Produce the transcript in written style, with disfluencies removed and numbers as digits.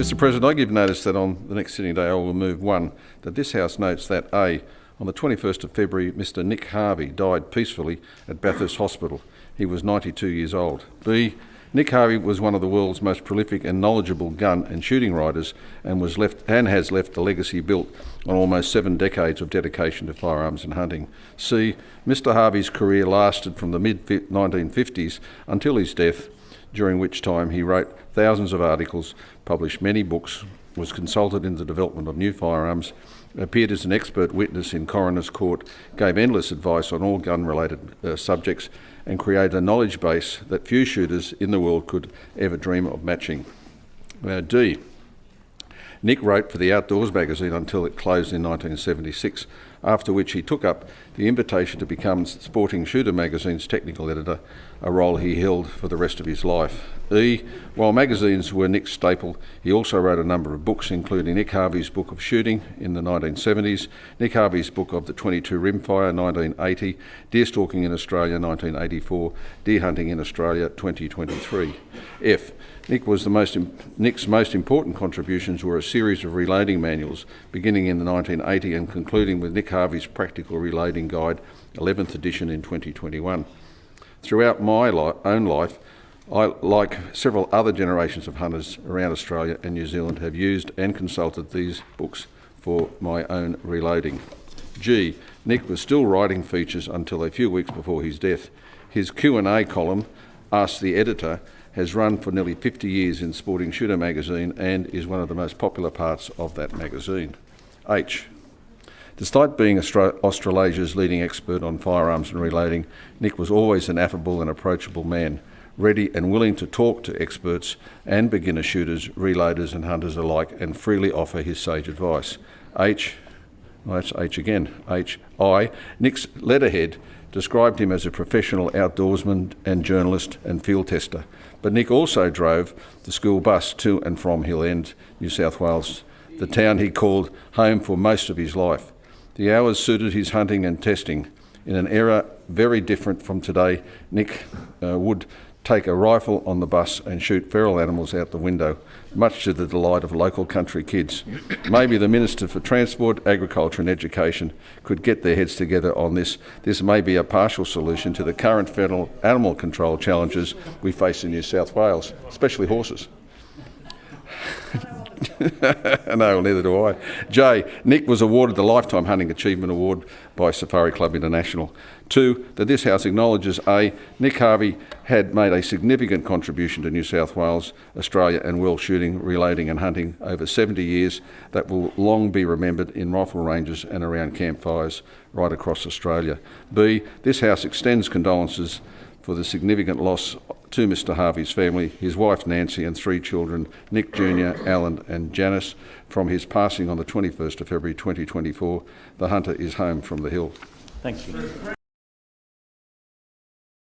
Mr President, I give notice that on the next sitting day I will move 1, that this House notes that A, on the 21st of February, Mr Nick Harvey died peacefully at Bathurst Hospital. He was 92 years old. B, Nick Harvey was one of the world's most prolific and knowledgeable gun and shooting riders and has left a legacy built on almost 7 decades of dedication to firearms and hunting. C, Mr Harvey's career lasted from the mid-1950s until his death, during which time he wrote thousands of articles, published many books, was consulted in the development of new firearms, appeared as an expert witness in coroner's court, gave endless advice on all gun-related subjects, and created a knowledge base that few shooters in the world could ever dream of matching. D, Nick wrote for the Outdoors magazine until it closed in 1976, after which he took up the invitation to become Sporting Shooter magazine's technical editor, a role he held for the rest of his life. E, while magazines were Nick's staple, he also wrote a number of books, including Nick Harvey's Book of Shooting in the 1970s, Nick Harvey's Book of the 22 Rimfire 1980, Deer Stalking in Australia 1984, Deer Hunting in Australia 2023. F, Nick's most important contributions were a series of reloading manuals beginning in the 1980 and concluding with Nick Harvey's Practical Reloading Guide, 11th edition in 2021. Throughout my own life, I, like several other generations of hunters around Australia and New Zealand, have used and consulted these books for my own reloading. G, Nick was still writing features until a few weeks before his death. His Q&A column, Ask the Editor, has run for nearly 50 years in Sporting Shooter magazine and is one of the most popular parts of that magazine. H, despite being Australasia's leading expert on firearms and reloading, Nick was always an affable and approachable man, ready and willing to talk to experts and beginner shooters, reloaders and hunters alike, and freely offer his sage advice. H, Nick's letterhead described him as a professional outdoorsman and journalist and field tester, but Nick also drove the school bus to and from Hill End, New South Wales, the town he called home for most of his life. The hours suited his hunting and testing. In an era very different from today, Nick would take a rifle on the bus and shoot feral animals out the window, much to the delight of local country kids. Maybe the Minister for Transport, Agriculture and Education could get their heads together on this. This may be a partial solution to the current federal animal control challenges we face in New South Wales, especially horses. No, neither do I. J, Nick was awarded the Lifetime Hunting Achievement Award by Safari Club International. 2, that this House acknowledges A, Nick Harvey had made a significant contribution to New South Wales, Australia and world shooting, reloading and hunting over 70 years that will long be remembered in rifle ranges and around campfires right across Australia. B, this House extends condolences for the significant loss to Mr Harvey's family, his wife Nancy and 3 children, Nick Jr., Alan and Janice, from his passing on the 21st of February 2024. The hunter is home from the hill. Thank you.